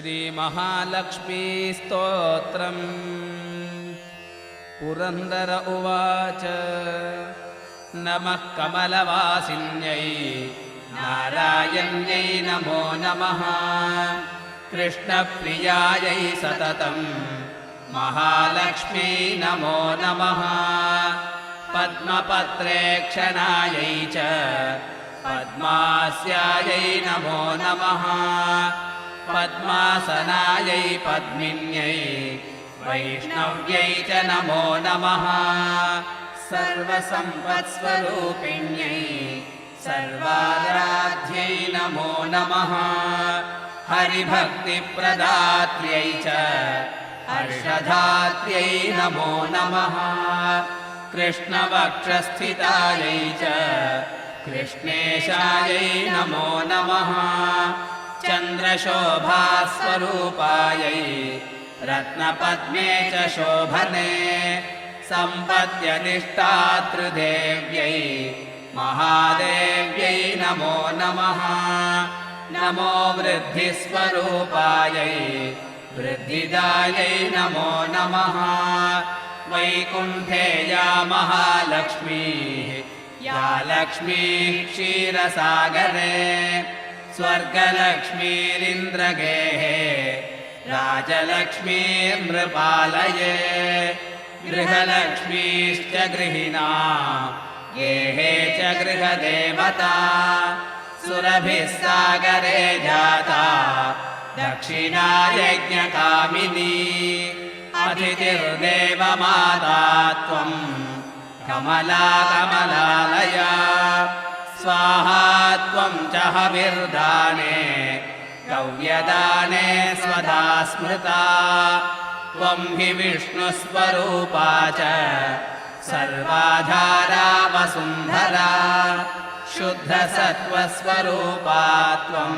श्रीमहालक्ष्मी स्तोत्रम्। पुरन्दर उवाच नमः कमलवासिन्यै नारायण्यै नमो नमः। कृष्णप्रियायै सततं महालक्ष्मी नमो नमः। पद्मपत्रेक्षणायै च पद्मास्यायै नमो नमः। पद्मासनायै पद्मिन्यै वैष्णव्यै च नमो नमः। सर्वसम्पत्स्वरूपिण्यै सर्वाराध्यै नमो नमः। हरिभक्तिप्रदात्र्यै च हर्षधात्र्यै नमो नमः। कृष्णवक्षस्थितायै च कृष्णेशायै नमो नमः। चन्द्रशोभास्वरूपायै रत्नपद्मे च शोभने सम्पद्यधिष्ठातृदेव्यै महादेव्यै नमो नमः। नमो वृद्धिस्वरूपायै वृद्धिदायै नमो नमः। वैकुण्ठे या महालक्ष्मीः या लक्ष्मीः क्षीरसागरे स्वर्गलक्ष्मीरिन्द्रगेहे राजलक्ष्मीर्नृपालये गृहलक्ष्मीश्च गृहिणा गेहे च गृहदेवता सुरभिः सागरे जाता दक्षिणा यज्ञकामिनी अतिथिर्देवमाता त्वं कमला कमलालया स्वाहा त्वं च हविर्दाने गव्यदाने स्वधा स्मृता त्वं हि विष्णुस्वरूपा च सर्वाधारा वसुन्धरा शुद्धसत्त्वस्वरूपा त्वं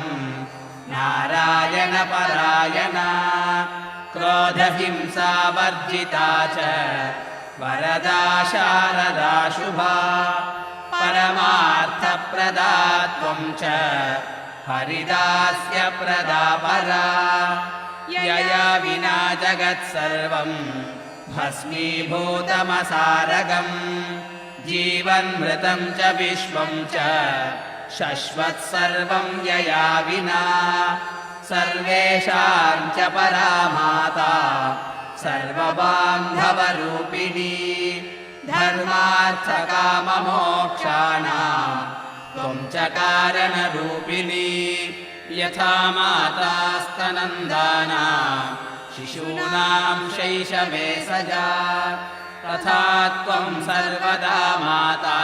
नारायणपरायणा क्रोधहिंसावर्जिता च वरदा शारदा शुभा परमार्थप्रदा त्वं च हरिदास्यप्रदा परा यया विना जगत्सर्वं भस्मीभूतमसारगम् जीवन्मृतं च विश्वं च शश्वत्सर्वं यया विना सर्वेषां च परा माता सर्वबान्धवरूपिणी धर्मार्थकाममोक्षाणां त्वं च कारणरूपिणी यथा माता स्तनन्दानां शिशूनां शैशवे सजा तथा त्वं सर्वदा माता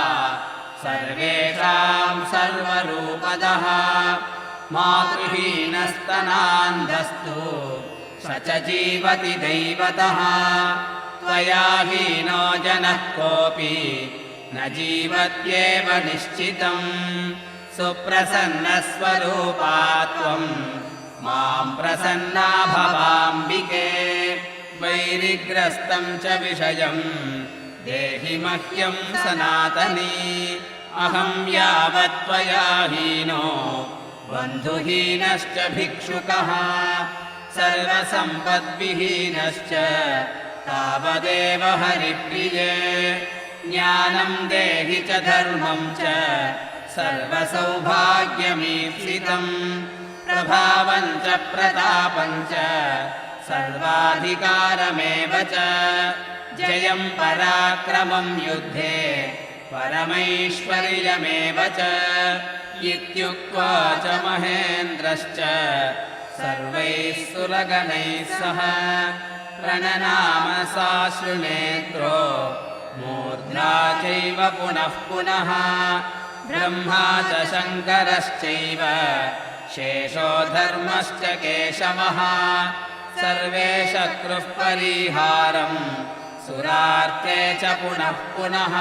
सर्वेषां सर्वरूपदः मातृहीनस्तनान्धस्तु स च जीवति दैवतः त्वया हीनो जनः कोऽपि न जीवत्येव निश्चितम् सुप्रसन्नस्वरूपा त्वं मां प्रसन्ना भवाम्बिके वैरिग्रस्तं च विषयं देहि मह्यं सनातनी अहं यावत् त्वया हीनो बन्धुहीनश्च भिक्षुकः सर्वसम्पद्विहीनश्च तावदेव हरिप्रिये ज्ञानं देहि च धर्मं च सर्वसौभाग्यमीप्सितम् प्रभावं च प्रतापं च सर्वाधिकारमेव च जयं पराक्रमं युद्धे परमैश्वर्यमेव च इत्युक्त्वा च महेन्द्रश्च सर्वैः सुरगणैः सह प्रणनाम साश्रुनेत्रो मूर्ध्ना चैव पुनः पुनः ब्रह्मा च शङ्करश्चैव शेषो धर्मश्च केशवः सर्वे शत्रुः परिहारं सुरार्ते च पुनः पुनः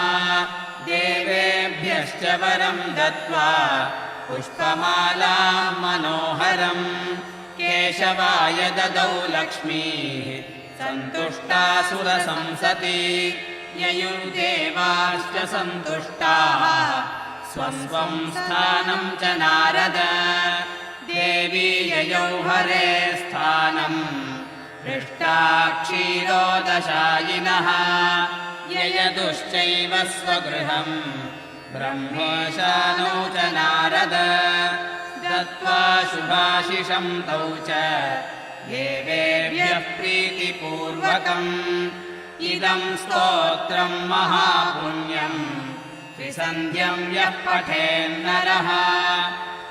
देवेभ्यश्च वरं दत्त्वा पुष्पमालां मनोहरं केशवाय ददौ लक्ष्मीः सन्तुष्टासुरसंसति ययुर्देवाश्च सन्तुष्टाः स्वस्वं स्थानं च नारद देवी ययौ हरे स्थानम् हृष्टा क्षीरोदशायिनः ययदुश्चैव स्वगृहम् ब्रह्मोशानौ च नारद दत्त्वा शुभाशिषं तौ च देवेभ्यः प्रीतिपूर्वकम् इदं स्तोत्रं महापुण्यम् त्रिसन्ध्यं यः पठेन्नरः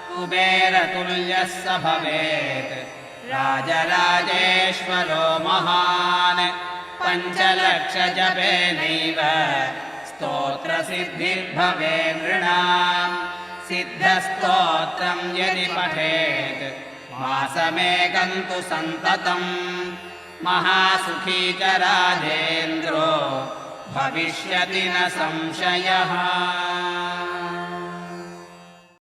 कुबेरतुल्यः स भवेत् राजराजेश्वरो महान् पञ्चलक्षजपेनैव स्तोत्रसिद्धिर्भवे नृणाम् सिद्धस्तोत्रं यदि पठेत् मासमेकं तु सन्ततम् महासुखी च राजेन्द्रो भविष्यति न संशयः।